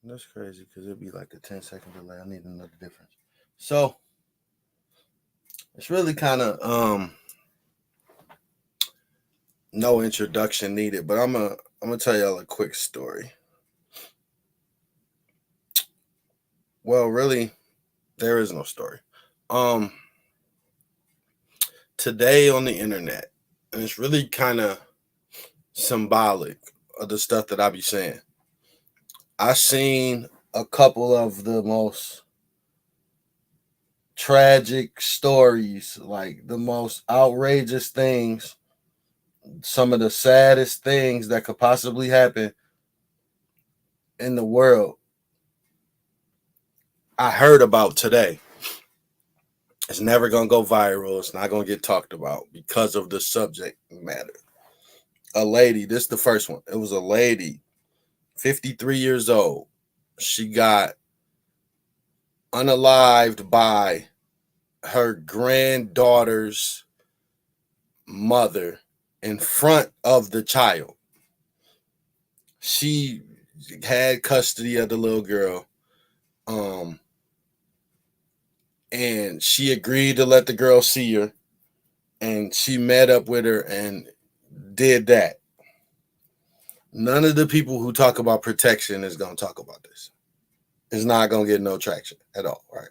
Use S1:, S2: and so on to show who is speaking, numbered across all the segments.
S1: That's crazy because it'd be like a 10-second delay. I need another difference. So it's really kind of no introduction needed, but I'm gonna tell y'all a quick story. Well, really, there is no story. Today on the internet, and it's really kind of symbolic of the stuff that I be saying. I seen a couple of the most tragic stories, like the most outrageous things, some of the saddest things that could possibly happen in the world. I heard about today. It's never going to go viral. It's not going to get talked about because of the subject matter. A lady, this is the first one. It was a lady, 53 years old. She got unalived by her granddaughter's mother in front of the child. She had custody of the little girl. And she agreed to let the girl see her. And she met up with her and did that. None of the people who talk about protection is going to talk about this. It's not going to get no traction at all, right?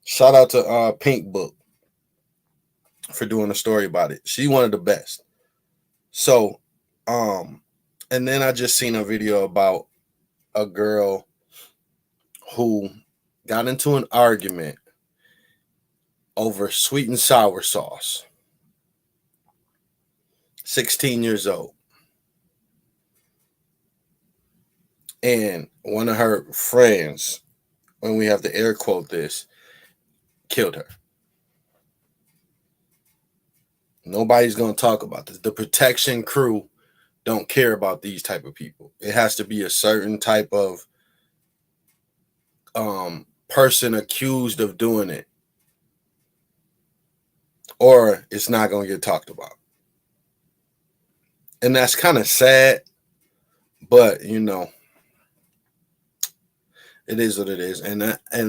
S1: Shout out to Pink Book for doing a story about it. She one of the best. So, and then I just seen a video about a girl who got into an argument over sweet and sour sauce. 16 years old. And one of her friends, when we have to air quote this, killed her. Nobody's going to talk about this. The protection crew don't care about these type of people. It has to be a certain type of person accused of doing it, or it's not going to get talked about. And that's kind of sad, but you know, it is what it is. And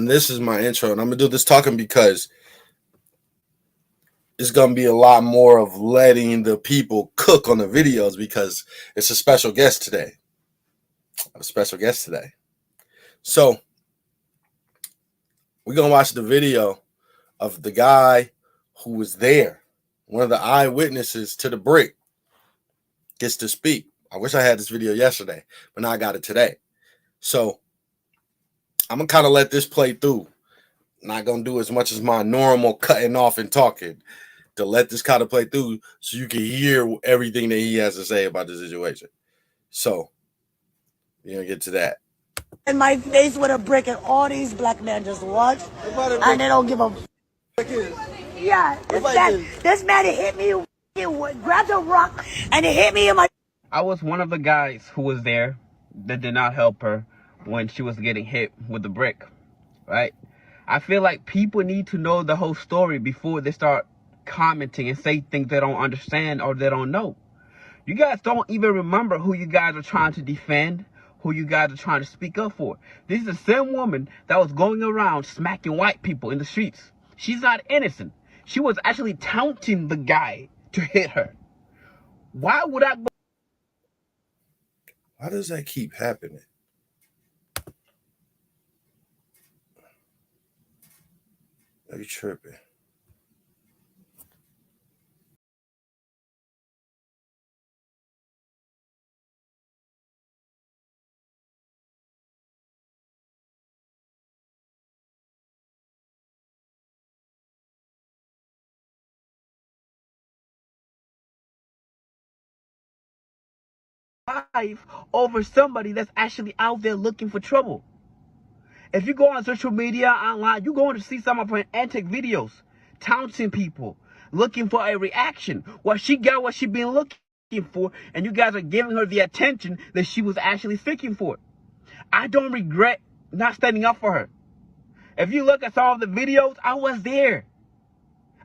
S1: this is my intro, and I'm gonna do this talking because it's gonna be a lot more of letting the people cook on the videos because it's a special guest today. I have a special guest today. So we're gonna watch the video of the guy who was there, one of the eyewitnesses to the brick, gets to speak. I wish I had this video yesterday, but now I got it today. So I'm gonna kind of let this play through. Not gonna do as much as my normal cutting off and talking, to let this kind of play through so you can hear everything that he has to say about the situation. So we're gonna get to that.
S2: In my face with a brick, and all these black men just watch, and they don't give a. Yeah, this man hit me, grabbed a rock, and it hit me in my.
S3: I was one of the guys who was there that did not help her when she was getting hit with the brick, right? I feel like people need to know the whole story before they start commenting and say things they don't understand or they don't know. You guys don't even remember who you guys are trying to defend, who you guys are trying to speak up for. This is the same woman that was going around smacking white people in the streets. She's not innocent. She was actually taunting the guy to hit her. Why would I?
S1: Why does that keep happening? Are you tripping?
S3: Life over somebody that's actually out there looking for trouble. If you go on social media, online, you're going to see some of her antic videos, taunting people, looking for a reaction. Well, she got what she been looking for, and you guys are giving her the attention that she was actually seeking for. I don't regret not standing up for her. If you look at some of the videos, I was there.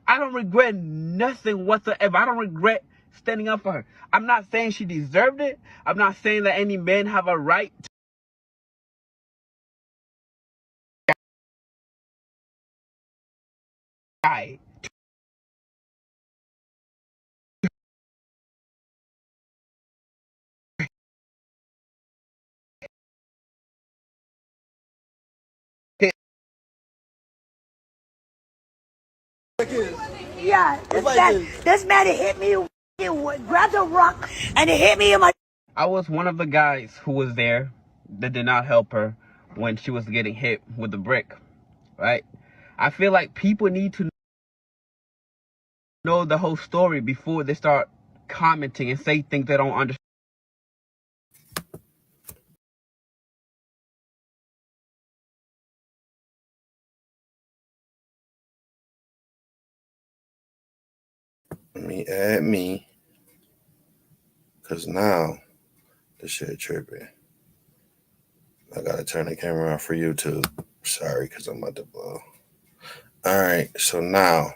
S3: I don't regret nothing whatsoever. I don't regret standing up for her. I'm not saying she deserved it. I'm not saying that any men have a right guy
S2: Yeah, this man hit me, grabbed a rock, and it hit me in my.
S3: I was one of the guys who was there that did not help her when she was getting hit with the brick, right? I feel like people need to know the whole story before they start commenting and say things they don't understand.
S1: Let me add me, because now this shit tripping. I gotta turn the camera off for YouTube. Sorry, because I'm about to blow. All right, so now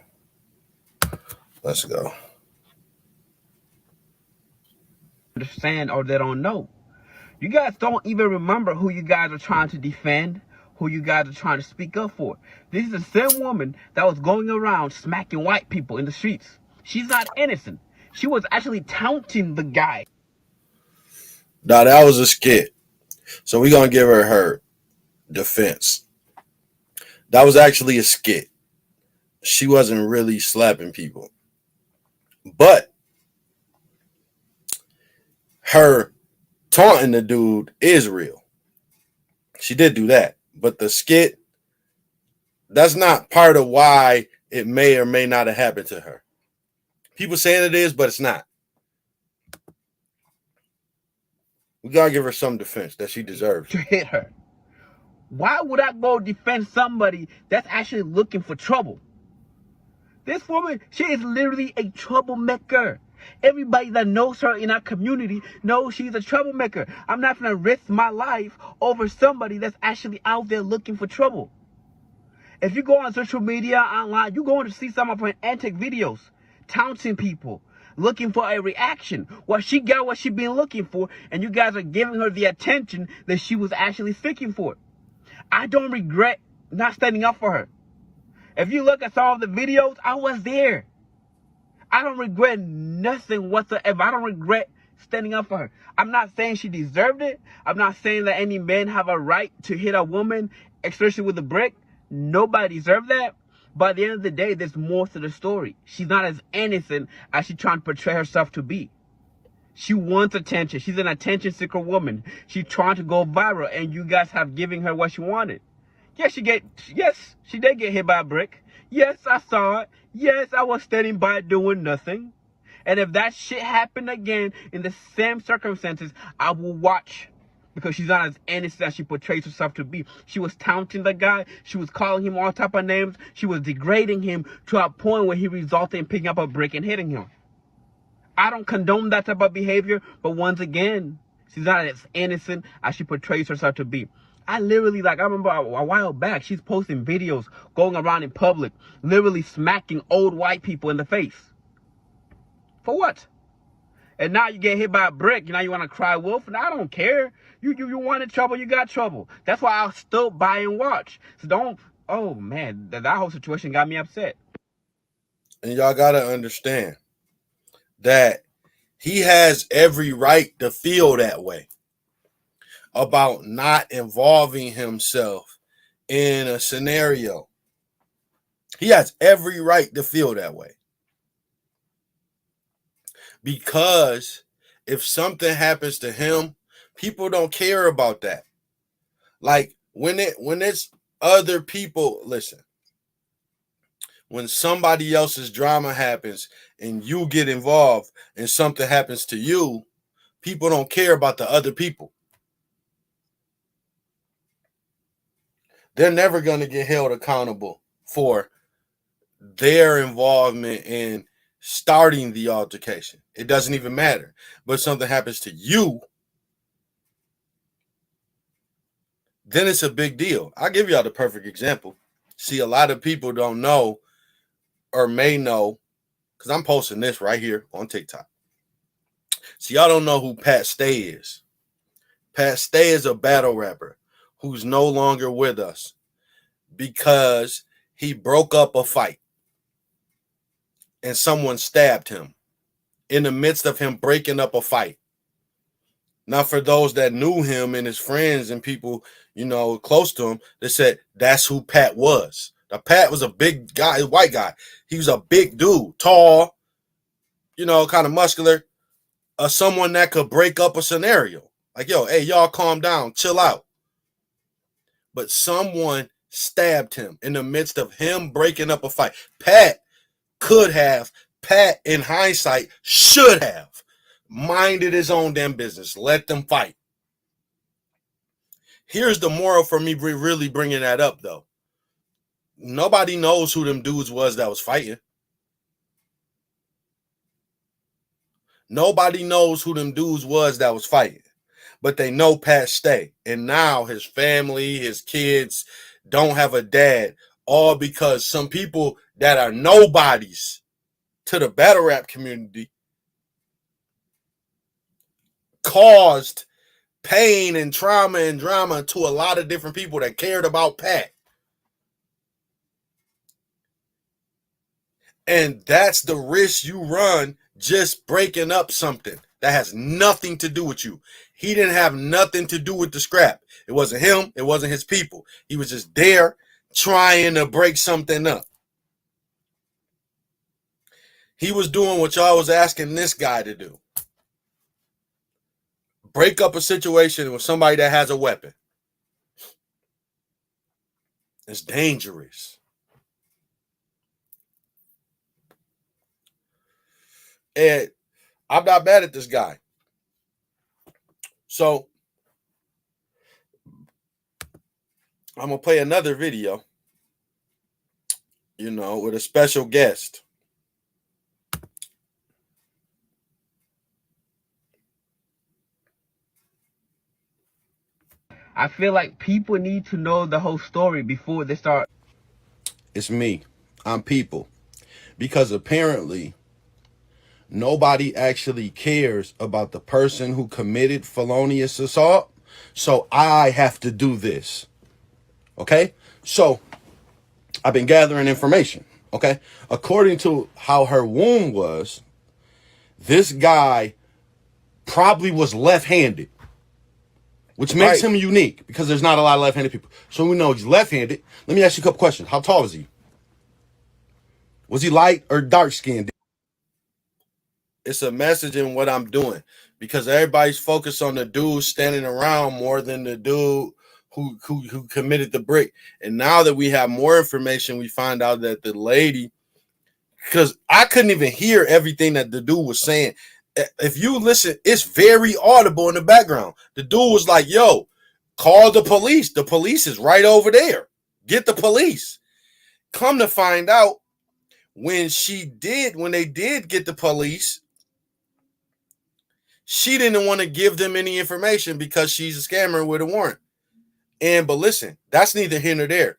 S1: let's go.
S3: Understand or they don't know. You guys don't even remember who you guys are trying to defend, who you guys are trying to speak up for. This is the same woman that was going around smacking white people in the streets. She's not innocent. She was actually taunting the guy.
S1: Now that was a skit, so we're gonna give her defense. That was actually a skit. She wasn't really slapping people, but her taunting the dude is real. She did do that, but the skit, that's not part of why it may or may not have happened to her. People saying it is, but it's not. We gotta give her some defense that she deserves.
S3: To hit her. Why would I go defend somebody that's actually looking for trouble? This woman, she is literally a troublemaker. Everybody that knows her in our community knows she's a troublemaker. I'm not going to risk my life over somebody that's actually out there looking for trouble. If you go on social media, online, you're going to see some of her antic videos, taunting people, looking for a reaction. Well, she got what she been looking for, and you guys are giving her the attention that she was actually seeking for. I don't regret not standing up for her. If you look at some of the videos, I was there. I don't regret nothing whatsoever. I don't regret standing up for her. I'm not saying she deserved it. I'm not saying that any men have a right to hit a woman, especially with a brick. Nobody deserves that. But at the end of the day, there's more to the story. She's not as innocent as she's trying to portray herself to be. She wants attention. She's an attention seeker woman. She's trying to go viral, and you guys have given her what she wanted. Yes, she did get hit by a brick. Yes, I saw it. Yes, I was standing by doing nothing. And if that shit happened again in the same circumstances, I will watch. Because she's not as innocent as she portrays herself to be. She was taunting the guy. She was calling him all type of names. She was degrading him to a point where he resulted in picking up a brick and hitting him. I don't condone that type of behavior, but once again, she's not as innocent as she portrays herself to be. I remember a while back, she's posting videos going around in public, literally smacking old white people in the face. For what? And now you get hit by a brick, now you want to cry wolf? And I don't care. You wanted trouble, you got trouble. That's why I'll still buy and watch. So don't, oh man, that whole situation got me upset.
S1: And y'all gotta understand that he has every right to feel that way about not involving himself in a scenario. He has every right to feel that way. Because if something happens to him, people don't care about that. Like when it's other people, listen. When somebody else's drama happens and you get involved and something happens to you, people don't care about the other people. They're never going to get held accountable for their involvement in starting the altercation. It doesn't even matter. But something happens to you, then it's a big deal. I'll give y'all the perfect example. See, a lot of people don't know or may know, because I'm posting this right here on TikTok. See, y'all don't know who Pat Stay is. Pat Stay is a battle rapper who's no longer with us because he broke up a fight. and someone stabbed him in the midst of him breaking up a fight. Now, for those that knew him and his friends and people, close to him, they said that's who Pat was. Now, Pat was a big guy, white guy. He was a big dude, tall, kind of muscular, someone that could break up a scenario. Like, yo, hey, y'all calm down, chill out. But someone stabbed him in the midst of him breaking up a fight. Pat, in hindsight, should have minded his own damn business. Let them fight. Here's the moral for me really bringing that up, though. Nobody knows who them dudes was that was fighting. Nobody knows who them dudes was that was fighting. But they know Pat stay. And now his family, his kids don't have a dad. All because some people that are nobodies to the battle rap community caused pain and trauma and drama to a lot of different people that cared about Pat. And that's the risk you run just breaking up something that has nothing to do with you. He didn't have nothing to do with the scrap. It wasn't him. It wasn't his people. He was just there trying to break something up. He was doing what y'all was asking this guy to do. Break up a situation with somebody that has a weapon. It's dangerous. And I'm not mad at this guy. So I'm going to play another video, with a special guest.
S3: I feel like people need to know the whole story before they start.
S1: It's me. I'm people. Because apparently nobody actually cares about the person who committed felonious assault. So I have to do this. Okay? So I've been gathering information. Okay? According to how her wound was, this guy probably was left-handed, which makes him unique because there's not a lot of left-handed people. So we know he's left-handed. Let me ask you a couple questions. How tall is he? Was he light or dark-skinned? It's a message in what I'm doing because everybody's focused on the dude standing around more than the dude who committed the brick. And now that we have more information, we find out that the lady, because I couldn't even hear everything that the dude was saying. If you listen, it's very audible in the background. The dude was like, yo, call the police. The police is right over there. Get the police. Come to find out, when they did get the police, she didn't want to give them any information because she's a scammer with a warrant. But listen, that's neither here nor there.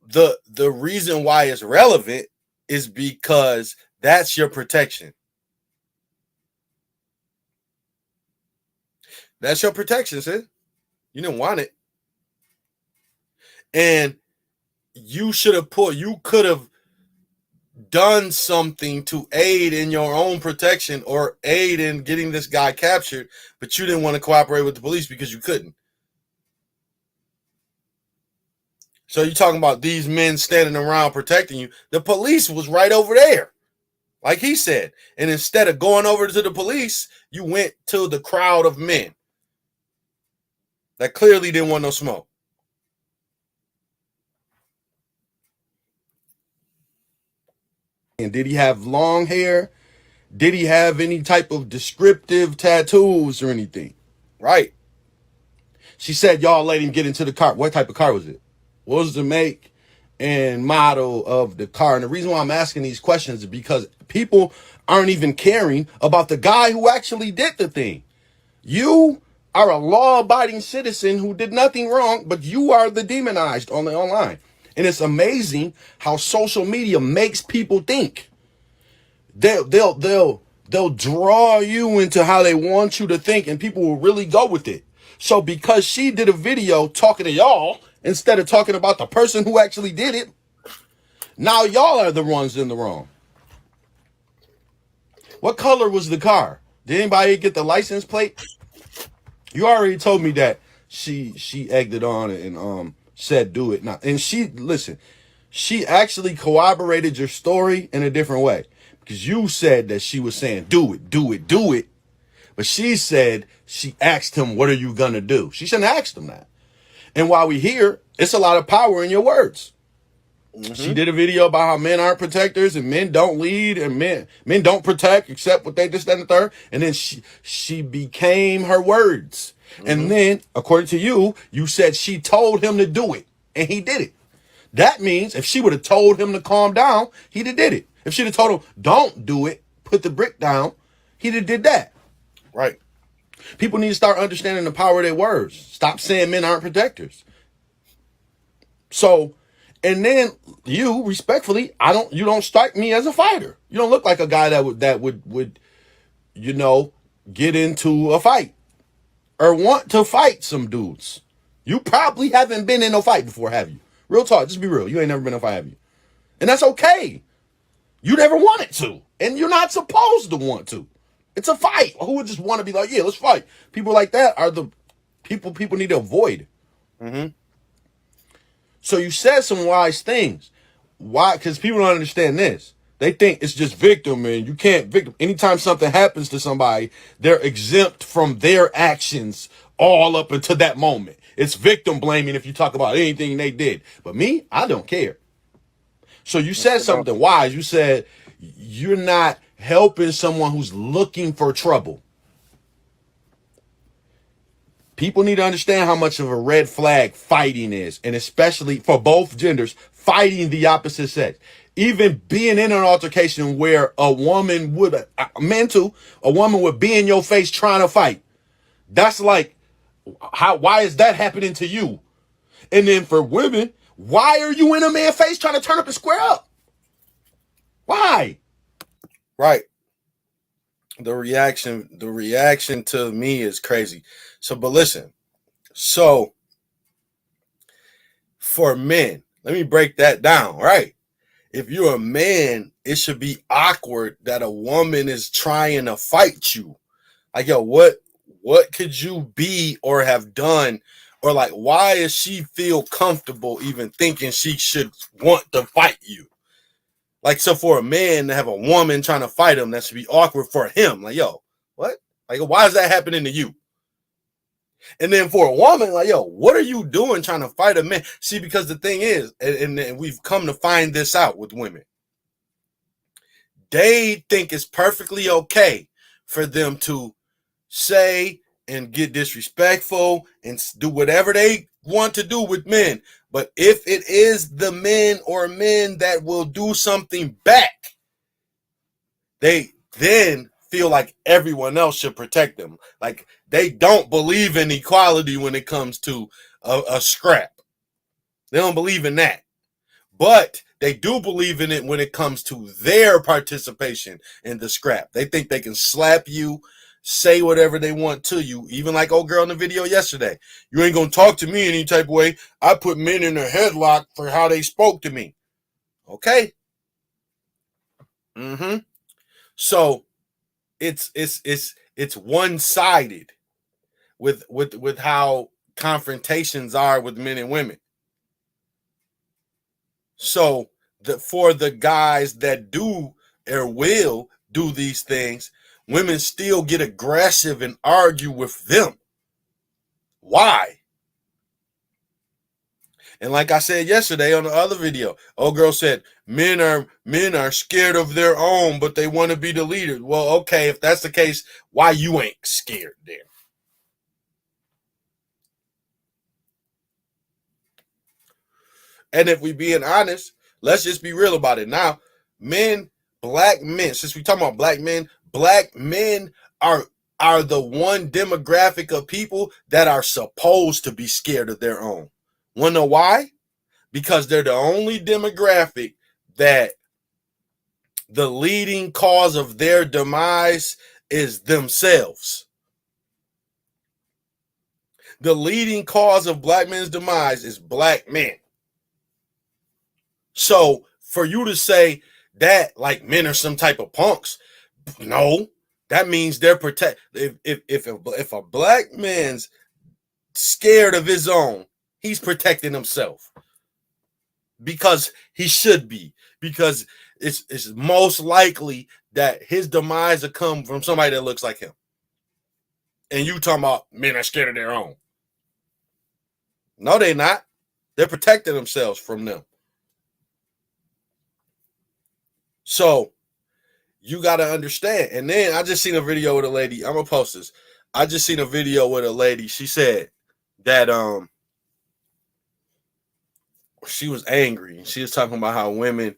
S1: The reason why it's relevant is because that's your protection. That's your protection, sis. You didn't want it. And you could have done something to aid in your own protection or aid in getting this guy captured, but you didn't want to cooperate with the police because you couldn't. So you're talking about these men standing around protecting you. The police was right over there, like he said. And instead of going over to the police, you went to the crowd of men that clearly didn't want no smoke. And did he have long hair? Did he have any type of descriptive tattoos or anything? Right. She said, y'all let him get into the car. What type of car was it? What was the make and model of the car? And the reason why I'm asking these questions is because people aren't even caring about the guy who actually did the thing. You are a law-abiding citizen who did nothing wrong, but you are the demonized on the online. And it's amazing how social media makes people think. They'll draw you into how they want you to think, and people will really go with it. So because she did a video talking to y'all instead of talking about the person who actually did it, now y'all are the ones in the wrong. What color was the car? Did anybody get the license plate? You already told me that she egged it on and said do it now. And she actually corroborated your story in a different way. Because you said that she was saying do it, do it, do it. But she said she asked him, what are you gonna do? She shouldn't have asked him that. And while we here, it's a lot of power in your words. Mm-hmm. She did a video about how men aren't protectors and men don't lead and men don't protect except what they just and the third. And then she became her words. Mm-hmm. And then, according to you, you said she told him to do it and he did it. That means if she would have told him to calm down, he'd have did it. If she'd have told him, don't do it, put the brick down, he'd have did that. Right. People need to start understanding the power of their words. Stop saying men aren't protectors. So, and then you, respectfully, you don't strike me as a fighter. You don't look like a guy that would, get into a fight or want to fight some dudes. You probably haven't been in a fight before, have you? Real talk, just be real. You ain't never been in a fight, have you? And that's okay. You never wanted to, and you're not supposed to want to. It's a fight. Who would just want to be like, yeah, let's fight? People like that are the people need to avoid. Mm-hmm. So you said some wise things. Why? Because people don't understand this. They think it's just victim, and you can't victim. Anytime something happens to somebody, they're exempt from their actions all up until that moment. It's victim blaming if you talk about anything they did. But me, I don't care. So you said something wise. You said you're not helping someone who's looking for trouble. People need to understand how much of a red flag fighting is, and especially for both genders, fighting the opposite sex. Even being in an altercation where a woman would, a woman would be in your face trying to fight. That's like, why is that happening to you? And then for women, why are you in a man's face trying to turn up and square up? Why? Right. The reaction to me is crazy. So, but listen. So, for men, let me break that down, right? If you're a man, it should be awkward that a woman is trying to fight you. Like, yo, what could you be or have done? Or like, why does she feel comfortable even thinking she should want to fight you? Like, so for a man to have a woman trying to fight him, that should be awkward for him. Like, yo, what? Like, why is that happening to you? And then for a woman, like, yo, what are you doing trying to fight a man? See, because the thing is, and we've come to find this out with women, they think it's perfectly okay for them to say and get disrespectful and do whatever they want to do with men. But if it is the men or men that will do something back, they then feel like everyone else should protect them. Like they don't believe in equality when it comes to a scrap. They don't believe in that. But they do believe in it when it comes to their participation in the scrap. They think they can slap you, say whatever they want to you, even like old girl in the video yesterday. You ain't gonna talk to me any type of way. I put men in a headlock for how they spoke to me. Okay. Mm-hmm. So it's one-sided with how confrontations are with men and women. So for the guys that do or will do these things, women still get aggressive and argue with them. Why? And like I said yesterday on the other video, old girl said, men are scared of their own, but they want to be the leader. Well, okay, if that's the case, why you ain't scared then? And if we being honest, let's just be real about it. Now, black men, since we talking about black men are the one demographic of people that are supposed to be scared of their own. Want to know why? Because they're the only demographic that the leading cause of their demise is themselves. The leading cause of black men's demise is black men. So for you to say that like men are some type of punks, No, that means they're protect. If a black man's scared of his own, he's protecting himself because he should be. Because it's most likely that his demise will come from somebody that looks like him. And you talking about men are scared of their own. No, they're not. They're protecting themselves from them. So you got to understand. And then I just seen a video with a lady. I'm going to post this. I just seen a video with a lady. She said that she was angry. She was talking about how women,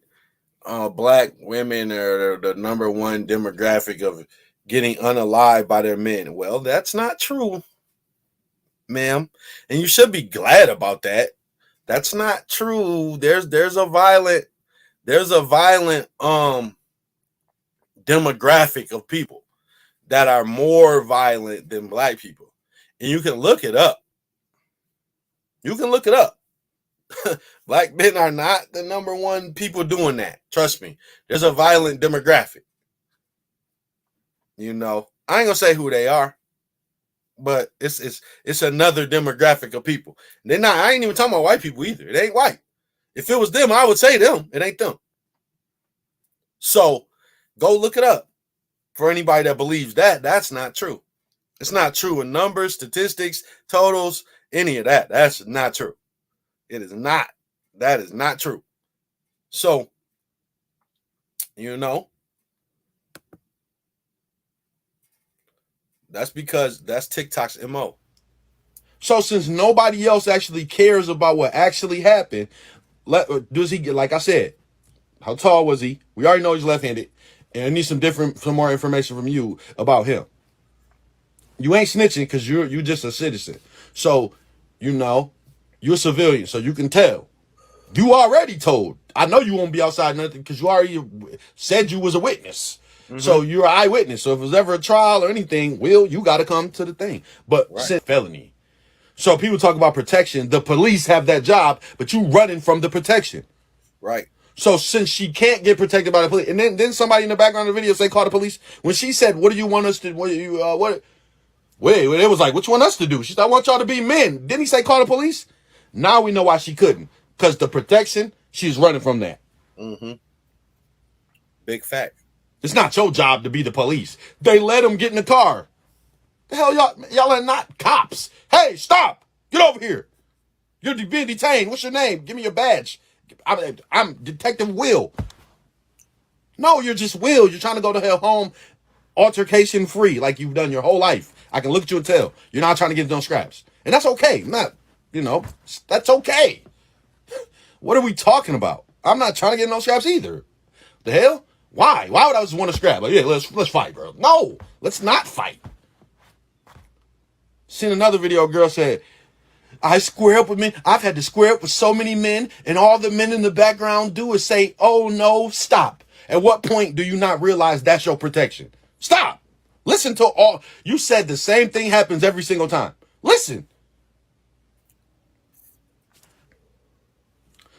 S1: black women are the number one demographic of getting unalived by their men. Well, that's not true, ma'am. And you should be glad about that. That's not true. There's a violent demographic of people that are more violent than black people. And you can look it up. You can look it up. Black men are not the number one people doing that. Trust me. There's a violent demographic. You know, I ain't gonna say who they are, but it's another demographic of people. They're not. I ain't even talking about white people either. It ain't white. If it was them, I would say them. It ain't them. So go look it up. For anybody that believes that, that's not true. It's not true in numbers, statistics, totals, any of that. That's not true. It is not. That is not true. So, you know, that's because that's TikTok's MO. So since nobody else actually cares about what actually happened, does he get, like I said, how tall was he? We already know he's left-handed. And I need some more information from you about him. You ain't snitching because you're just a citizen. So, you know, you're a civilian, so you can tell. You already told. I know you won't be outside nothing because you already said you was a witness. Mm-hmm. So you're an eyewitness. So if there's ever a trial or anything, you got to come to the thing. But right. Felony. So people talk about protection. The police have that job, but you running from the protection. Right. So since she can't get protected by the police, and then somebody in the background of the video say call the police. When she said, "What do you want us to? What do you what?" Wait, it was like, "What you want us to do?" She said, "I want y'all to be men." Didn't he say call the police? Now we know why she couldn't, because the protection, she's running from that. Mm-hmm. Big fact. It's not your job to be the police. They let him get in the car. The hell y'all are not cops. Hey, stop! Get over here. You're being detained. What's your name? Give me your badge. I'm Detective Will. No, you're just Will. You're trying to go to hell home altercation free like you've done your whole life. I can look at you and tell. You're not trying to get no scraps. And that's okay. That's okay. What are we talking about? I'm not trying to get no scraps either. The hell? Why? Why would I just want to scrap? Like, yeah, let's fight, bro. No, let's not fight. Seen another video, a girl said, I square up with men. I've had to square up with so many men, and all the men in the background do is say, oh no, stop. At what point do you not realize that's your protection? Stop. Listen to all. You said the same thing happens every single time. Listen.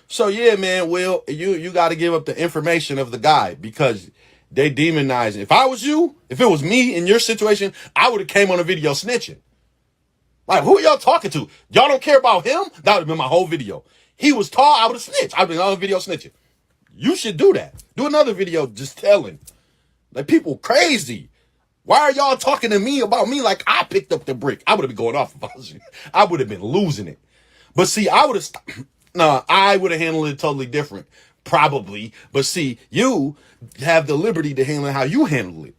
S1: So yeah, man, Will, you got to give up the information of the guy because they demonize it. If I was you, if it was me in your situation, I would have came on a video snitching. Like, who are y'all talking to? Y'all don't care about him? That would have been my whole video. He was tall, I would have snitched. I would have been on a video snitching. You should do that. Do another video just telling. Like, people crazy. Why are y'all talking to me about me like I picked up the brick? I would have been going off if I was you. I would have been losing it. But see, I would have handled it totally different. Probably. But see, you have the liberty to handle it how you handle it.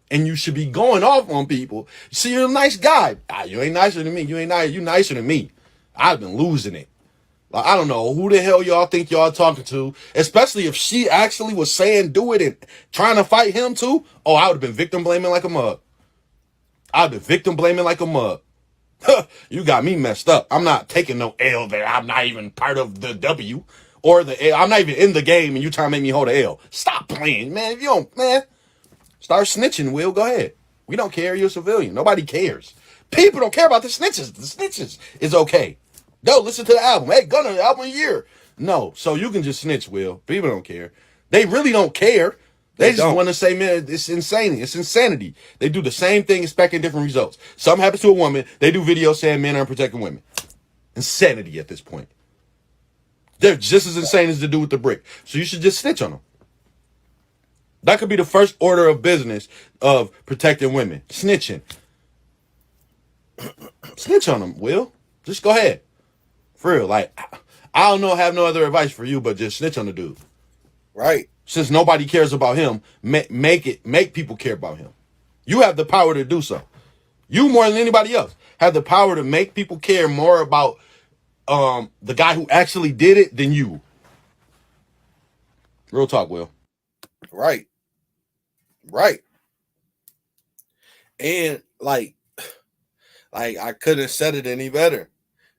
S1: And you should be going off on people. See, you're a nice guy. You ain't nicer than me. You nicer than me. I've been losing it. Like, I don't know who the hell y'all think y'all talking to, especially if she actually was saying do it and trying to fight him too. Oh, I would have been victim blaming like a mug. I'd been victim blaming like a mug. You got me messed up. I'm not taking no L there. I'm not even part of the W or the L. I'm not even in the game and you trying to make me hold a L. Stop playing, man. If you don't, man. Start snitching, Will. Go ahead. We don't care. You're a civilian. Nobody cares. People don't care about the snitches. The snitches is okay. Go listen to the album. Hey, Gunna, album of the year. No, so you can just snitch, Will. People don't care. They really don't care.
S4: They just want to say, man, it's insane. It's insanity. They do the same thing, expecting different results. Something happens to a woman, they do videos saying men aren't protecting women. Insanity at this point. They're just as insane as the dude with the brick. So you should just snitch on them. That could be the first order of business of protecting women. Snitching. Snitch on them, Will. Just go ahead. For real. Like, I don't know, have no other advice for you, but just snitch on the dude.
S1: Right.
S4: Since nobody cares about him, make people care about him. You have the power to do so. You more than anybody else have the power to make people care more about the guy who actually did it than you. Real talk, Will.
S1: Right. Right. And like I couldn't have said it any better.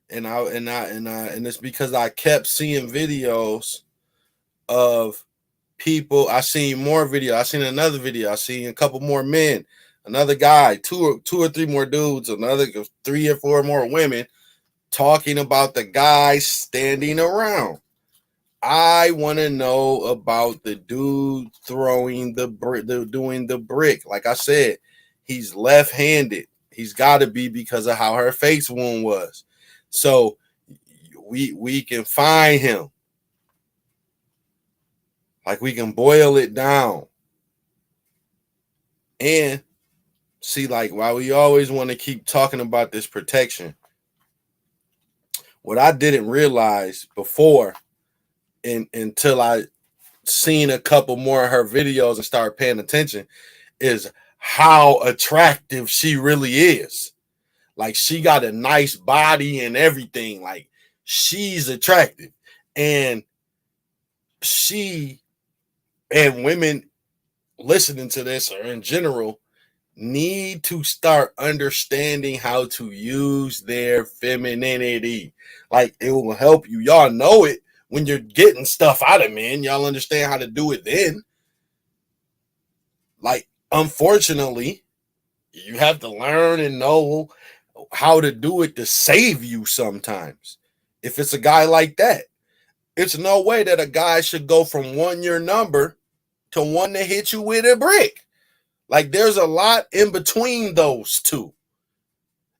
S1: And it's because I kept seeing videos of people. I seen more video. I seen another video. I seen a couple more men, another guy, two or three more dudes, another 3 or 4 more women talking about the guy standing around. I want to know about the dude throwing the brick, doing the brick. Like I said, he's left-handed. He's got to be because of how her face wound was. So we can find him. Like we can boil it down. And see, like, why we always want to keep talking about this protection. What I didn't realize before, until I seen a couple more of her videos and started paying attention, is how attractive she really is. Like, she got a nice body and everything. Like, she's attractive. And women listening to this, or in general, need to start understanding how to use their femininity. Like, it will help you. Y'all know it when you're getting stuff out of men. Y'all understand how to do it then. Like, unfortunately, you have to learn and know how to do it to save you sometimes. If it's a guy like that, it's no way that a guy should go from one your number to one to hit you with a brick. Like, there's a lot in between those two.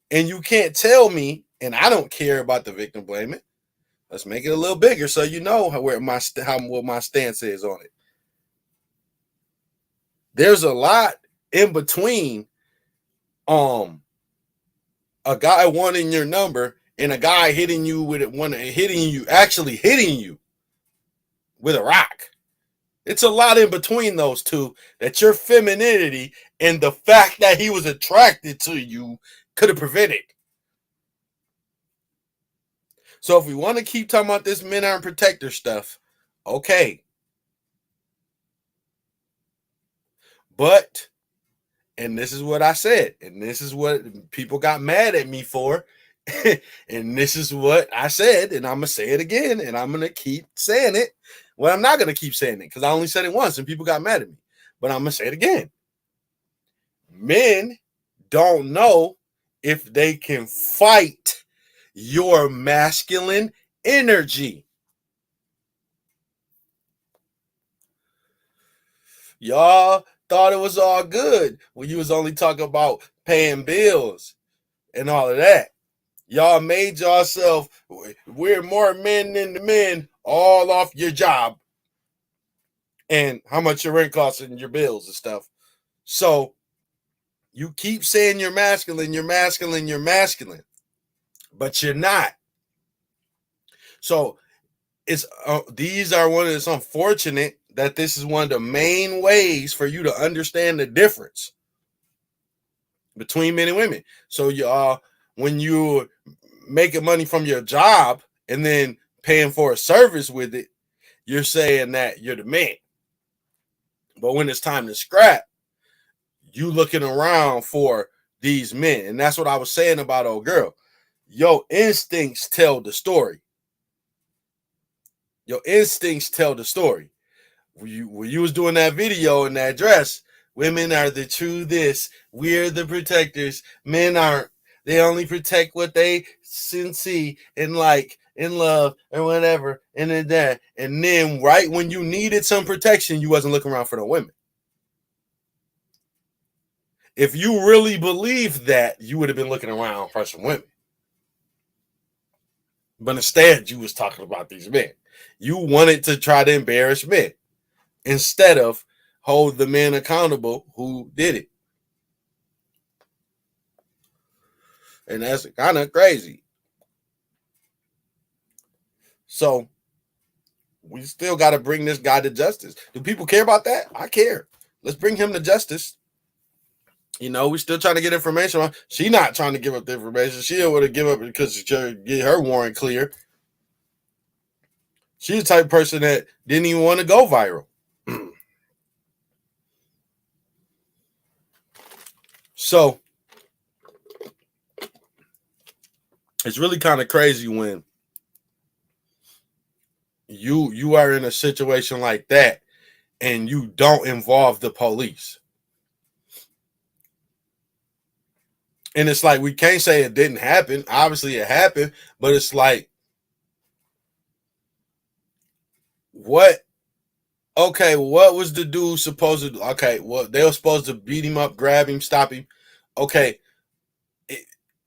S1: And you can't tell me, and I don't care about the victim blaming. Let's make it a little bigger so you know what my stance is on it. There's a lot in between a guy wanting your number and a guy hitting you with it, actually hitting you with a rock. It's a lot in between those two that your femininity and the fact that he was attracted to you could have prevented. So if we want to keep talking about this men aren't protector stuff, okay. But, and this is what I said, and this is what people got mad at me for, and this is what I said, and I'm going to say it again, and I'm going to keep saying it. Well, I'm not going to keep saying it because I only said it once and people got mad at me. But I'm going to say it again. Men don't know if they can fight your masculine energy. Y'all thought it was all good when you was only talking about paying bills and all of that. Y'all made yourself, we're more men than the men, all off your job and how much your rent costs and your bills and stuff. So you keep saying you're masculine, but you're not. So it's these are one of it's unfortunate that this is one of the main ways for you to understand the difference between men and women. So y'all, when you're making money from your job and then paying for a service with it, you're saying that you're the man. But when it's time to scrap, you looking around for these men. And that's what I was saying about old girl. Your instincts tell the story. Your instincts tell the story. When you was doing that video in that dress, women are the true this. We're the protectors. Men aren't. They only protect what they see and like and love and whatever and then that. And then right when you needed some protection, you wasn't looking around for the women. If you really believed that, you would have been looking around for some women. But instead, you was talking about these men. You wanted to try to embarrass men instead of hold the men accountable who did it. And that's kind of crazy. So we still got to bring this guy to justice. Do people care about that? I care. Let's bring him to justice. You know, we still trying to get information. She not trying to give up the information. She don't want to give up because she get her warrant clear. She's the type of person that didn't even want to go viral. So it's really kind of crazy when you are in a situation like that and you don't involve the police. And it's like, we can't say it didn't happen. Obviously it happened, but it's like, what? Okay, what was the dude supposed to do? Okay, well, they were supposed to beat him up, grab him, stop him. Okay,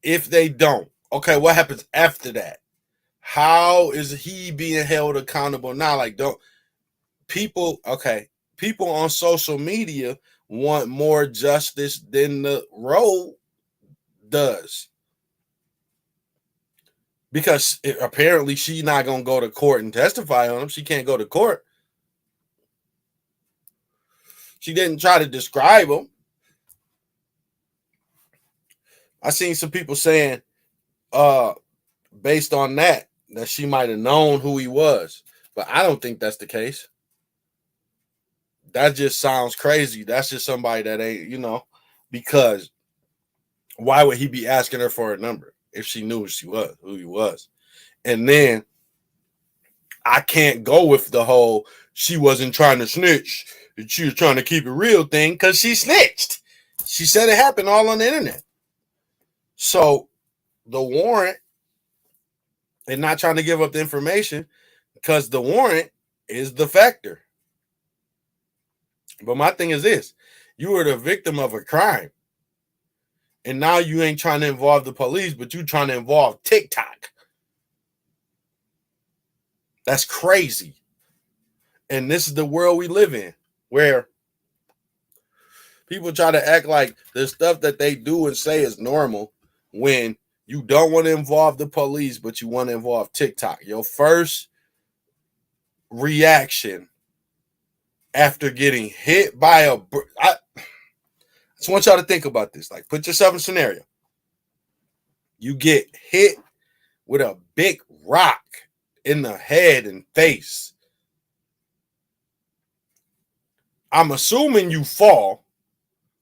S1: if they don't, okay, what happens after that? How is he being held accountable now? Like, don't people, okay, people on social media want more justice than the road does. Because apparently she's not going to go to court and testify on him. She can't go to court. She didn't try to describe him. I seen some people saying, based on that she might have known who he was. But I don't think that's the case. That just sounds crazy. That's just somebody that ain't, because why would he be asking her for a number if she knew who he was? And then I can't go with the whole she wasn't trying to snitch, she was trying to keep it real thing, because she snitched. She said it happened all on the internet. So the warrant, and not trying to give up the information, because the warrant is the factor. But my thing is this: you were the victim of a crime. And now you ain't trying to involve the police, but you trying to involve TikTok. That's crazy. And this is the world we live in, where people try to act like the stuff that they do and say is normal when you don't want to involve the police, but you want to involve TikTok. Your first reaction after getting hit by I just want y'all to think about this. Like, put yourself in a scenario. You get hit with a big rock in the head and face. I'm assuming you fall.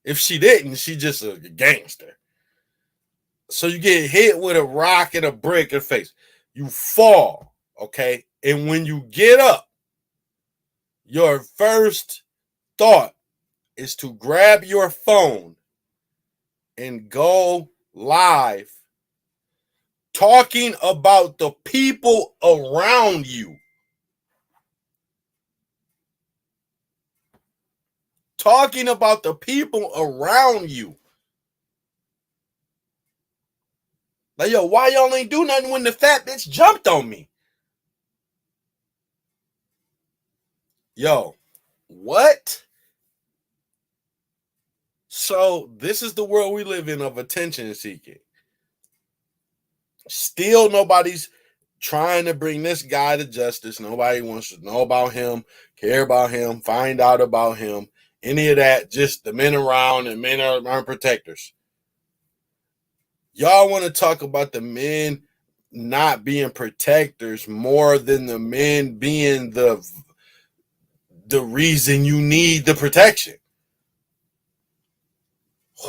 S1: If she didn't, she just a gangster. So you get hit with a rock and a brick in the face. You fall, okay? And when you get up, your first thought is to grab your phone and go live talking about the people around you. Talking about the people around you. Like, yo, why y'all ain't do nothing when the fat bitch jumped on me? Yo, what? So this is the world we live in of attention seeking. Still nobody's trying to bring this guy to justice. Nobody wants to know about him, care about him, find out about him, any of that. Just the men around, and men aren't protectors. Y'all want to talk about the men not being protectors more than the men being the reason you need the protection.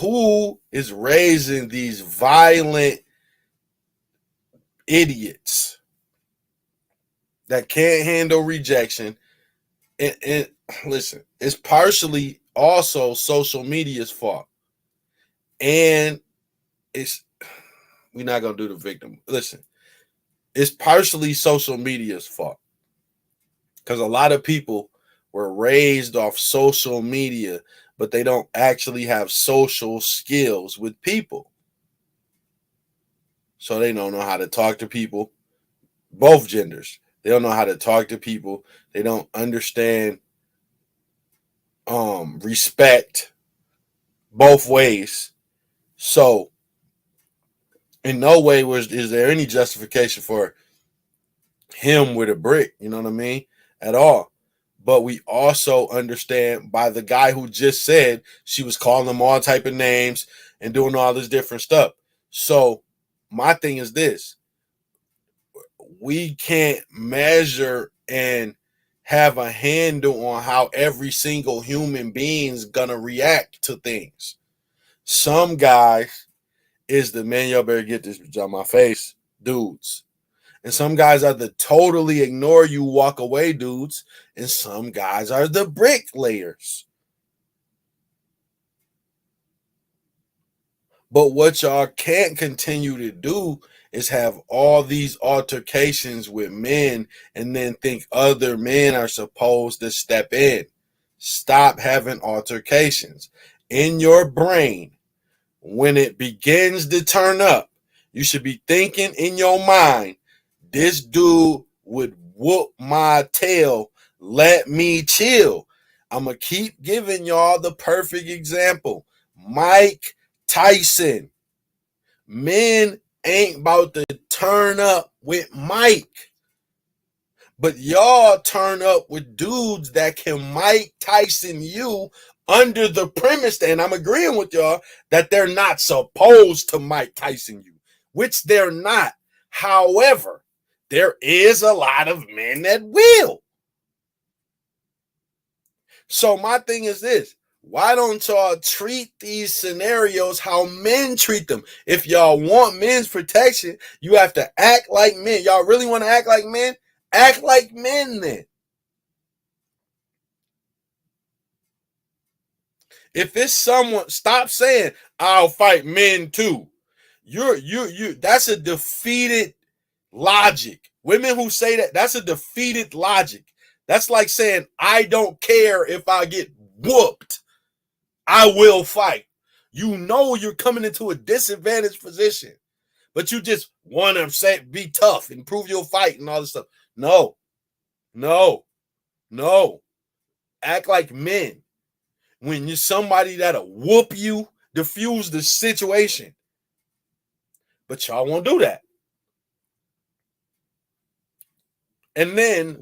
S1: Who is raising these violent idiots that can't handle rejection? And listen, it's partially also social media's fault. And we're not going to do the victim. Listen, it's partially social media's fault. Because a lot of people were raised off social media but they don't actually have social skills with people. So they don't know how to talk to people, both genders. They don't know how to talk to people. They don't understand respect both ways. So in no way is there any justification for him with a brick, you know what I mean? At all. But we also understand by the guy who just said she was calling them all type of names and doing all this different stuff. So my thing is this: we can't measure and have a handle on how every single human being's gonna react to things. Some guys is the man, y'all better get this on my face, dudes. And some guys are the totally ignore you, walk away dudes. And some guys are the bricklayers. But what y'all can't continue to do is have all these altercations with men and then think other men are supposed to step in. Stop having altercations. In your brain, when it begins to turn up, you should be thinking in your mind, this dude would whoop my tail. Let me chill. I'm going to keep giving y'all the perfect example. Mike Tyson. Men ain't about to turn up with Mike. But y'all turn up with dudes that can Mike Tyson you under the premise, and I'm agreeing with y'all, that they're not supposed to Mike Tyson you, which they're not. However, there is a lot of men that will. So my thing is this: why don't y'all treat these scenarios how men treat them? If y'all want men's protection, you have to act like men. Y'all really want to act like men? Act like men then. If it's someone, stop saying, I'll fight men too. That's a defeated logic. Women who say that, that's a defeated logic. That's like saying, I don't care if I get whooped. I will fight. You know you're coming into a disadvantaged position, but you just want to say, be tough and prove you'll fight and all this stuff. No. Act like men. When you're somebody that'll whoop you, diffuse the situation. But y'all won't do that. And then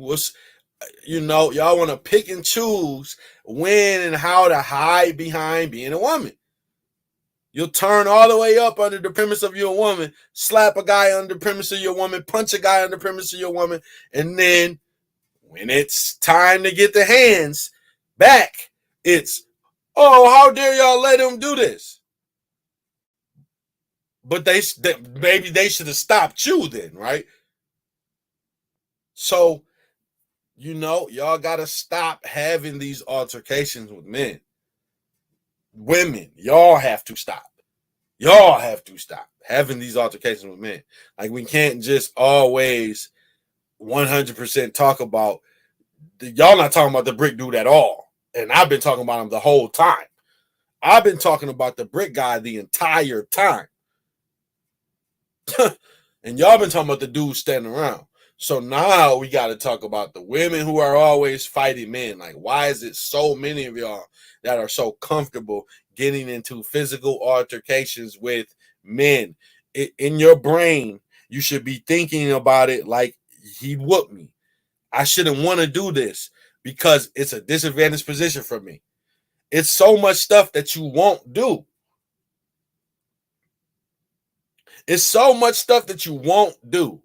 S1: y'all want to pick and choose when and how to hide behind being a woman. You'll turn all the way up under the premise of you're a woman, slap a guy under the premise of you're a woman, punch a guy under the premise of you're a woman, and then when it's time to get the hands back, it's, oh, how dare y'all let him do this? But maybe they should have stopped you then, right? So, y'all got to stop having these altercations with men. Women, y'all have to stop. Y'all have to stop having these altercations with men. Like, we can't just always 100% talk about, y'all not talking about the brick dude at all. And I've been talking about him the whole time. I've been talking about the brick guy the entire time. And y'all been talking about the dude standing around. So now we got to talk about the women who are always fighting men. Like, why is it so many of y'all that are so comfortable getting into physical altercations with men? In your brain, you should be thinking about it like, he whooped me. I shouldn't want to do this because it's a disadvantaged position for me. It's so much stuff that you won't do. It's so much stuff that you won't do.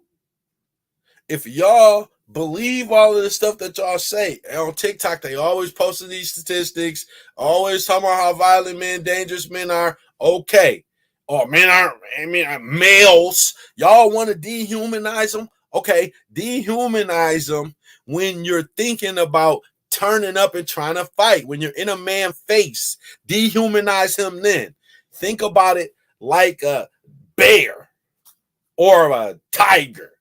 S1: If y'all believe all of the stuff that y'all say, and on TikTok, they always posting these statistics, always talking about how violent men, dangerous men are. Okay. Or men aren't, males. Y'all want to dehumanize them? Okay, dehumanize them when you're thinking about turning up and trying to fight. When you're in a man's face, dehumanize him then. Think about it like a bear or a tiger.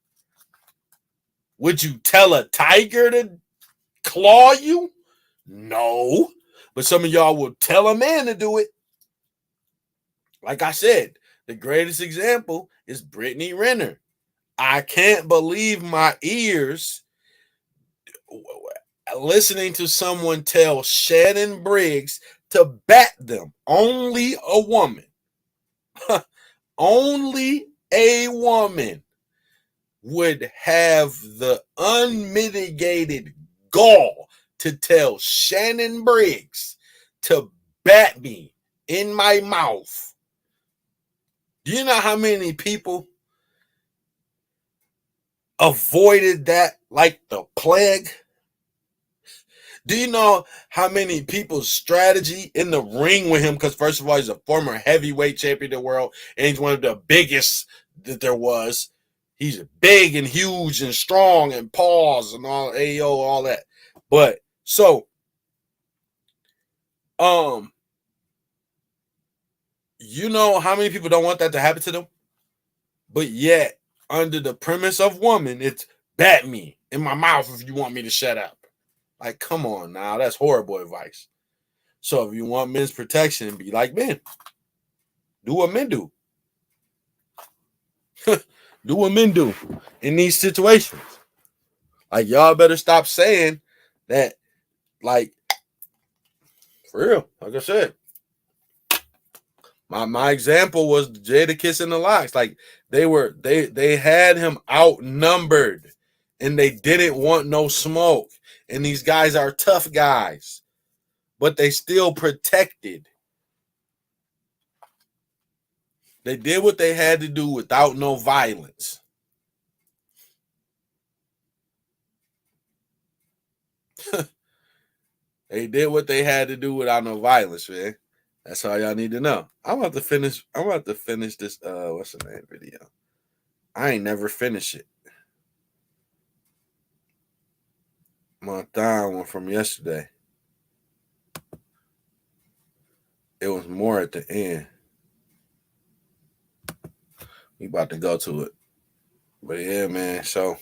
S1: Would you tell a tiger to claw you? No. But some of y'all will tell a man to do it. Like I said, the greatest example is Brittany Renner. I can't believe my ears listening to someone tell Shannon Briggs to bat them. Only a woman. Only a woman would have the unmitigated gall to tell Shannon Briggs to bat me in my mouth. Do you know how many people avoided that like the plague? Do you know how many people's strategy in the ring with him? Because first of all, he's a former heavyweight champion of the world, and he's one of the biggest that there was. He's big and huge and strong and paws and all AO, all that. But so, you know how many people don't want that to happen to them? But yet, under the premise of woman, it's bat me in my mouth if you want me to shut up. Like, come on now. That's horrible advice. So if you want men's protection, be like men. Do what men do. Do what men do in these situations. Like, y'all better stop saying that, like, for real. Like I said, my example was Jadakiss and the Locks. Like, they had him outnumbered, and they didn't want no smoke. And these guys are tough guys, but they still protected. They did what they had to do without no violence. They did what they had to do without no violence, man. That's all y'all need to know. I'm about to finish this what's the name video. I ain't never finished it. My thigh one from yesterday. It was more at the end. We about to go to it. But yeah, man, so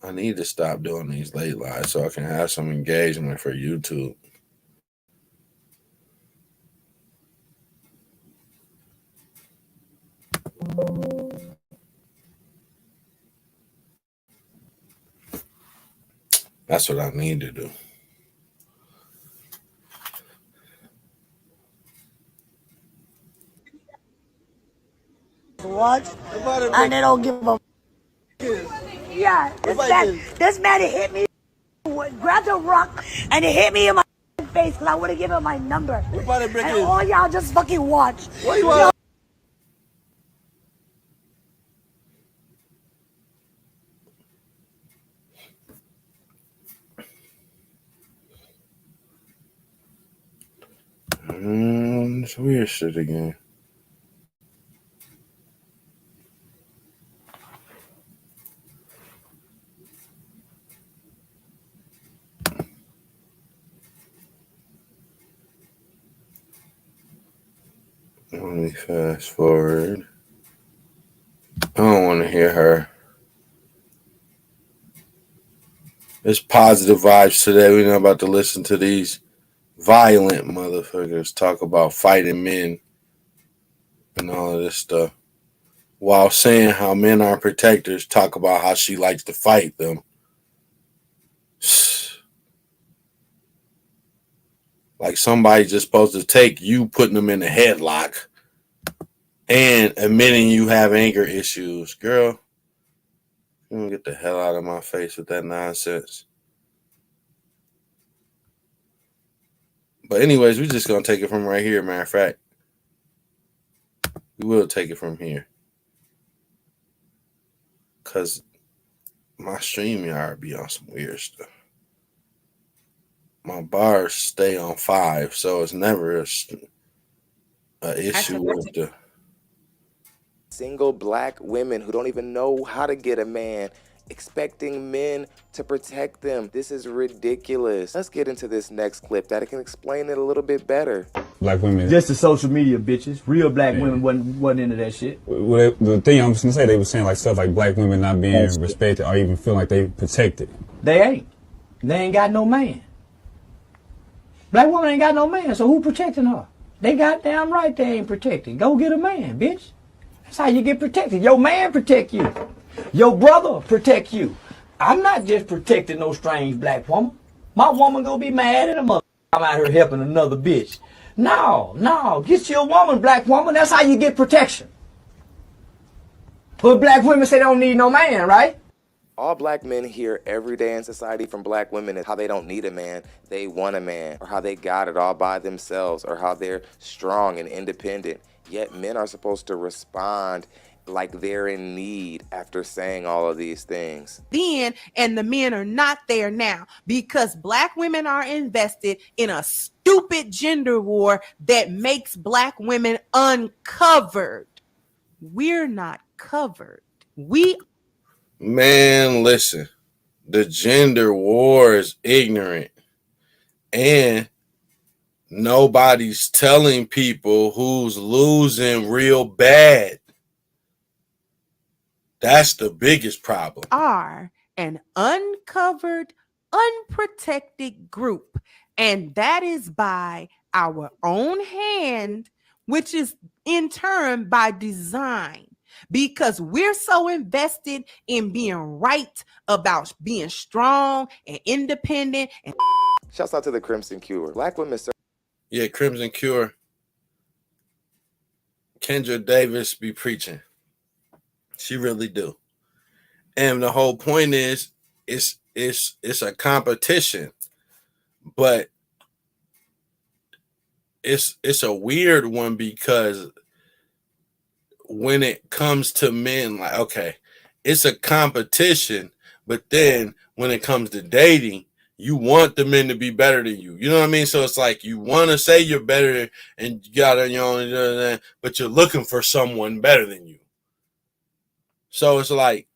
S1: I need to stop doing these late lives so I can have some engagement for YouTube. That's what I need to do.
S2: Watch, and they don't give a. Yeah, this man hit me, grabbed a rock, and it hit me in my face because I would have given him my number. And all y'all just fucking watch. What you want?
S1: It's weird shit again. Let me fast forward. I don't want to hear her. It's positive vibes today. We're not about to listen to these violent motherfuckers talk about fighting men and all of this stuff. While saying how men are protectors, talk about how she likes to fight them. Like somebody's just supposed to take you putting them in a headlock and admitting you have anger issues. Girl, you don't get the hell out of my face with that nonsense. But anyways, we're just going to take it from right here, matter of fact. We will take it from here. Because my StreamYard be on some weird stuff. My bars stay on 5, so it's never a issue with the
S5: single black women who don't even know how to get a man, expecting men to protect them. This is ridiculous. Let's get into this next clip that can explain it a little bit better.
S6: black women.
S7: Just the social media bitches. Real black women wasn't into that shit.
S6: Well, the thing I was gonna say, they were saying like stuff like black women not being respected or even feeling like they protected.
S7: They ain't. They ain't got no man. Black woman ain't got no man, so who protecting her? They goddamn right they ain't protected. Go get a man, bitch. That's how you get protected. Your man protect you. Your brother protect you. I'm not just protecting no strange black woman. My woman gonna be mad at a mother. I'm out here helping another bitch. No. Get you a woman, black woman. That's how you get protection. But black women say they don't need no man, right?
S5: All black men hear every day in society from black women is how they don't need a man, they want a man, or how they got it all by themselves, or how they're strong and independent. Yet men are supposed to respond like they're in need after saying all of these things.
S8: Then, and the men are not there now because black women are invested in a stupid gender war that makes black women uncovered. We're not covered.
S1: Man, listen, the gender war is ignorant, and nobody's telling people who's losing real bad. That's the biggest problem.
S8: Are an uncovered, unprotected group, and that is by our own hand, which is in turn by design. Because we're so invested in being right about being strong and independent. And
S5: shouts out to the Crimson Cure. Black women
S1: Yeah, Crimson Cure. Kendra Davis be preaching. She really do. And the whole point is it's a competition. But it's a weird one because when it comes to men, like, okay, it's a competition, but then when it comes to dating, you want the men to be better than you. You know what I mean? So it's like you want to say you're better and you got on your own, but you're looking for someone better than you. So it's like,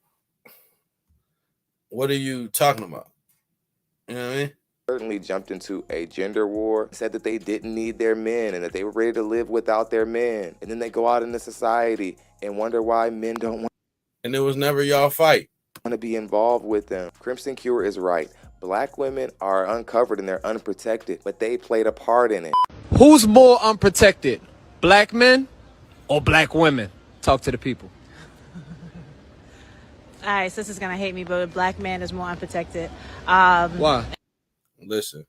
S1: what are you talking about? You know what I mean?
S5: certainly jumped into a gender war, said that they didn't need their men and that they were ready to live without their men. And then they go out into society and wonder why men don't want.
S1: And it was never y'all fight.
S5: Want to be involved with them. Crimson Cure is right. Black women are uncovered and they're unprotected, but they played a part in it.
S9: Who's more unprotected, black men or black women? Talk to the people.
S10: All right, sister's gonna hate me, but a black man is more unprotected.
S9: Why?
S1: Listen,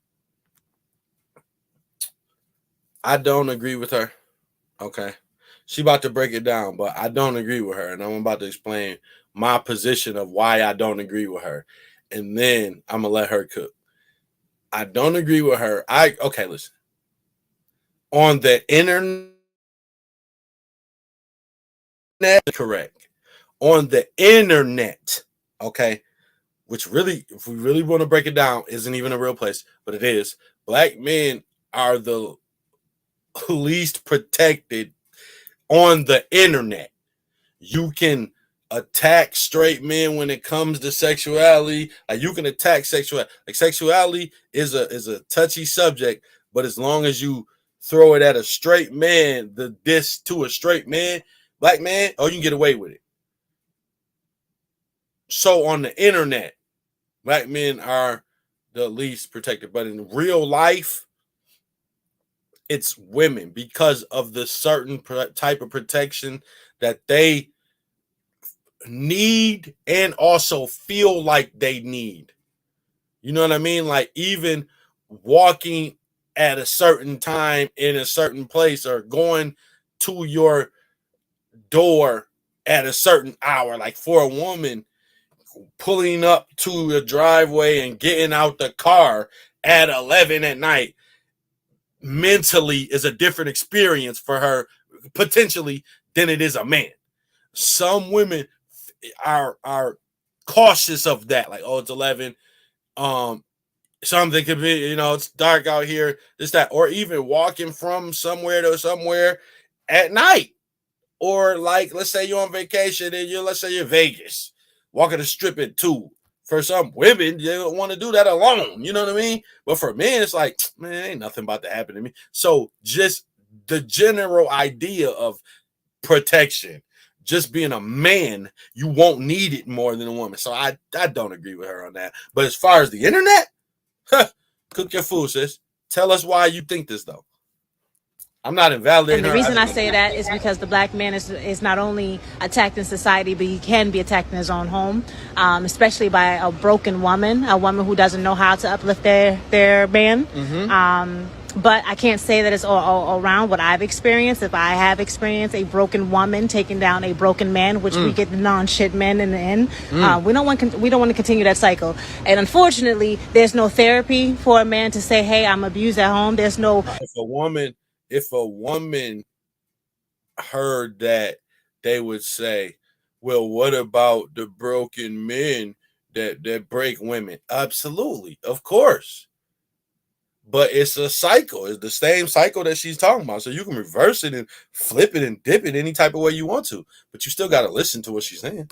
S1: I don't agree with her. Okay. She about to break it down, but I don't agree with her. And I'm about to explain my position of why I don't agree with her. And then I'm going to let her cook. I don't agree with her. Okay, listen. On the internet, correct. On the internet, okay, which really, if we really want to break it down, isn't even a real place, but it is. Black men are the least protected on the internet. You can attack straight men when it comes to sexuality. Like you can attack sexuality. Like sexuality is a touchy subject, but as long as you throw it at a straight man, the diss to a straight man, black man, oh, you can get away with it. So on the internet, black men are the least protected, but in real life, it's women because of the certain type of protection that they need and also feel like they need. You know what I mean? Like even walking at a certain time in a certain place or going to your door at a certain hour, like for a woman, pulling up to a driveway and getting out the car at 11 at night mentally is a different experience for her potentially than it is a man. Some women are cautious of that, like, oh, it's 11, something could be, it's dark out here, this, that, or even walking from somewhere to somewhere at night, or like, let's say you're on vacation and let's say you're Vegas, walking the strip at 2. For some women, they don't want to do that alone. You know what I mean? But for men, it's like, man, ain't nothing about to happen to me. So just the general idea of protection. Just being a man, you won't need it more than a woman. So I don't agree with her on that. But as far as the internet, cook your food, sis. Tell us why you think this, though. I'm not invalidating
S10: And the
S1: her.
S10: reason I say that is because the black man is not only attacked in society, but he can be attacked in his own home, especially by a broken woman, a woman who doesn't know how to uplift their man. But I can't say that it's all around what I've experienced. If I have experienced a broken woman taking down a broken man, which we get the non-shit men in the end, we don't want to continue that cycle. And unfortunately, there's no therapy for a man to say, "Hey, I'm abused at home." There's no.
S1: If a woman heard that, they would say, "Well, what about the broken men that break women?" Absolutely, of course. But it's a cycle. It's the same cycle that she's talking about. So you can reverse it and flip it and dip it any type of way you want to. But you still got to listen to what she's saying.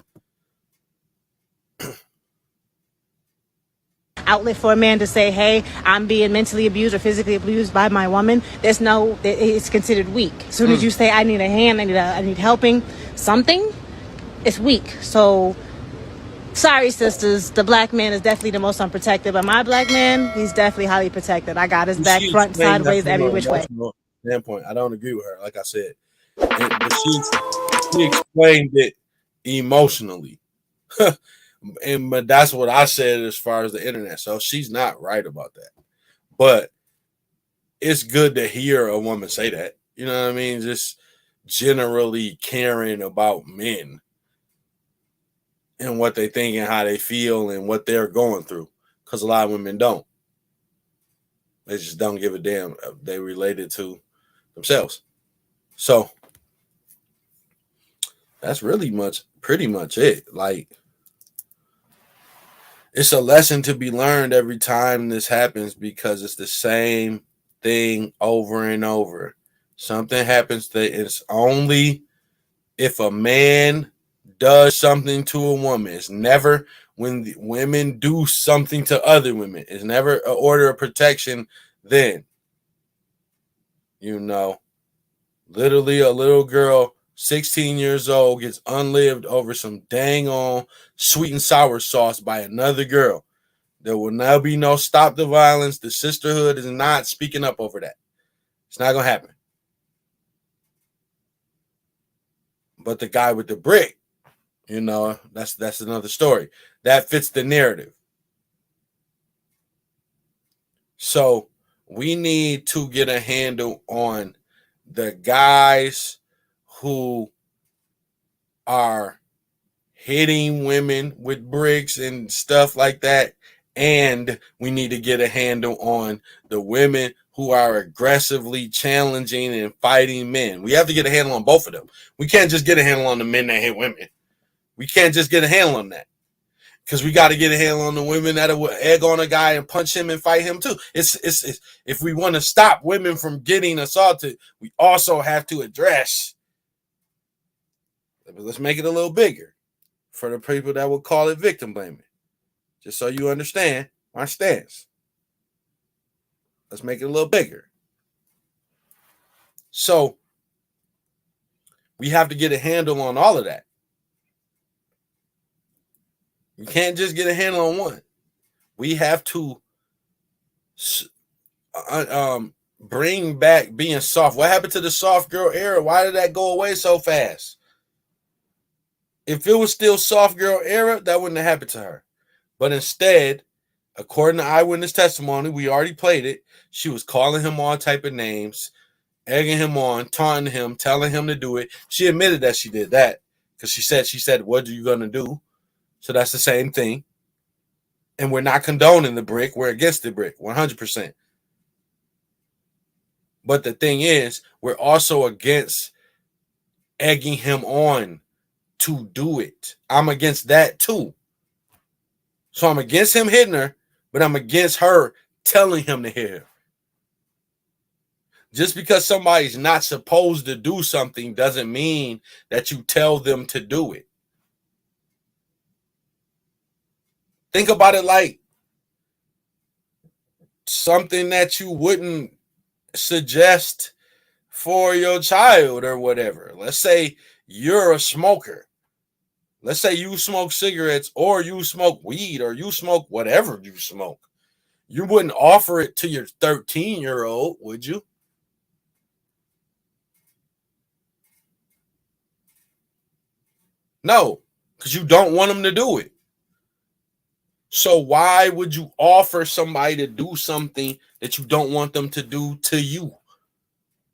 S10: Outlet for a man to say, "Hey, I'm being mentally abused or physically abused by my woman." It's considered weak. As soon as you say, "I need a hand, I need helping," something, it's weak. So sorry, sisters, the black man is definitely the most unprotected, but my black man, he's definitely highly protected. I got his back, front, sideways, every which way.
S1: Standpoint, I don't agree with her, like I said. But she explained it emotionally. But that's what I said as far as the internet. So she's not right about that. But it's good to hear a woman say that. You know what I mean? Just generally caring about men and what they think and how they feel and what they're going through. Because a lot of women don't. They just don't give a damn. They relate it to themselves. So that's pretty much it. Like, it's a lesson to be learned every time this happens because it's the same thing over and over. Something happens that it's only if a man does something to a woman. It's never when the women do something to other women. It's never an order of protection then. You know, literally a little girl, 16 years old, gets unlived over some dang on sweet and sour sauce by another girl. There will now be no stop the violence. The sisterhood is not speaking up over that. It's not going to happen. But the guy with the brick, you know, that's another story. That fits the narrative. So we need to get a handle on the guys who are hitting women with bricks and stuff like that. And we need to get a handle on the women who are aggressively challenging and fighting men. We have to get a handle on both of them. We can't just get a handle on the men that hit women. We can't just get a handle on that. Because we got to get a handle on the women that will egg on a guy and punch him and fight him too. It's if we want to stop women from getting assaulted, we also have to address. Let's make it a little bigger for the people that will call it victim blaming. Just so you understand my stance. Let's make it a little bigger. So we have to get a handle on all of that. You can't just get a handle on one. We have to bring back being soft. What happened to the soft girl era? Why did that go away so fast? If it was still soft girl era, that wouldn't have happened to her. But instead, according to eyewitness testimony, we already played it. She was calling him all type of names, egging him on, taunting him, telling him to do it. She admitted that she did that because she said, "What are you going to do?" So that's the same thing. And we're not condoning the brick. We're against the brick, 100%. But the thing is, we're also against egging him on to do it. I'm against that too. So I'm against him hitting her, but I'm against her telling him to hit her. Just because somebody's not supposed to do something doesn't mean that you tell them to do it. Think about it like something that you wouldn't suggest for your child or whatever. Let's say you're a smoker. Let's say you smoke cigarettes or you smoke weed or you smoke whatever you smoke. You wouldn't offer it to your 13-year-old, would you? No, because you don't want them to do it. So why would you offer somebody to do something that you don't want them to do to you?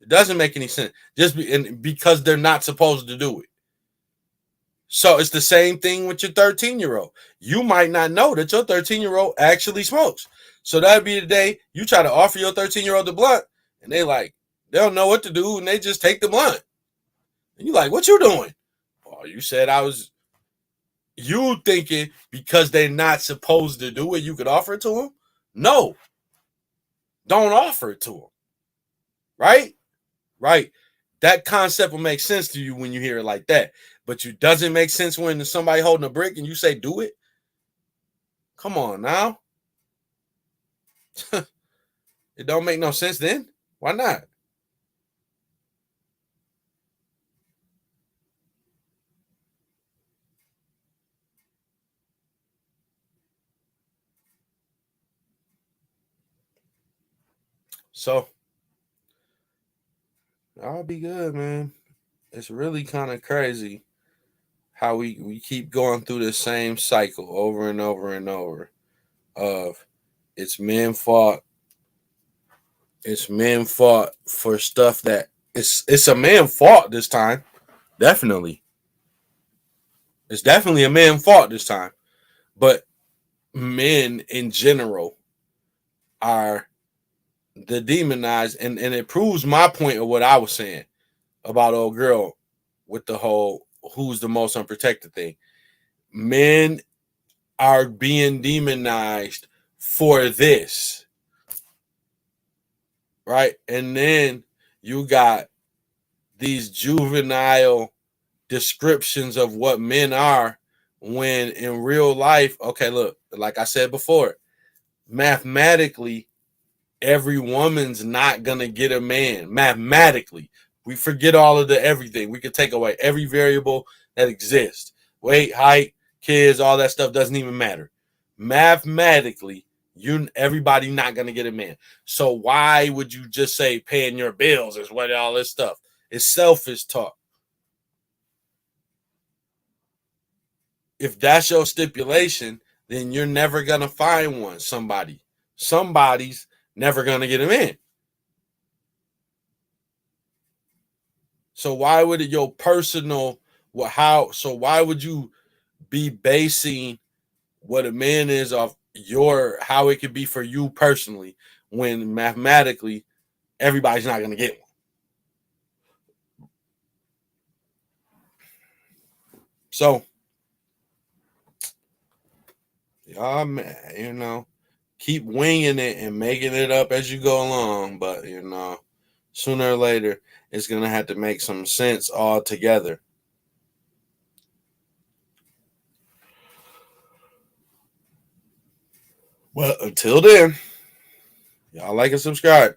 S1: It doesn't make any sense. Because they're not supposed to do it. So it's the same thing with your 13-year-old. You might not know that your 13-year-old actually smokes. So that'd be the day you try to offer your 13-year-old the blunt, and they don't know what to do, and they just take the blunt. And you're like, what you doing? Oh, you said I was. You thinking because they're not supposed to do it, you could offer it to them? No. Don't offer it to them. Right? Right. That concept will make sense to you when you hear it like that. But it doesn't make sense when somebody holding a brick and you say, do it. Come on now. It don't make no sense then. Why not? So, I'll be good, man. It's really kind of crazy how we keep going through the same cycle over and over and over of it's men fought. It's men fought for stuff that it's a man fault this time. Definitely. It's definitely a man fault this time. But men in general are the demonized, and it proves my point of what I was saying about old girl with the whole who's the most unprotected thing. Men are being demonized for this. Right? And then you got these juvenile descriptions of what men are when in real life, okay, look, like I said before, mathematically, every woman's not gonna get a man. Mathematically, we forget all of the everything. We could take away every variable that exists. Weight, height, kids, all that stuff doesn't even matter. Mathematically, everybody not gonna get a man. So why would you just say paying your bills is what all this stuff? It's selfish talk. If that's your stipulation, then you're never gonna find one. Somebody's never gonna get him in. So why would it your personal why would you be basing what a man is off how it could be for you personally when mathematically everybody's not gonna get one? So y'all, keep winging it and making it up as you go along, but sooner or later it's gonna have to make some sense all together. Well, until then, y'all like and subscribe.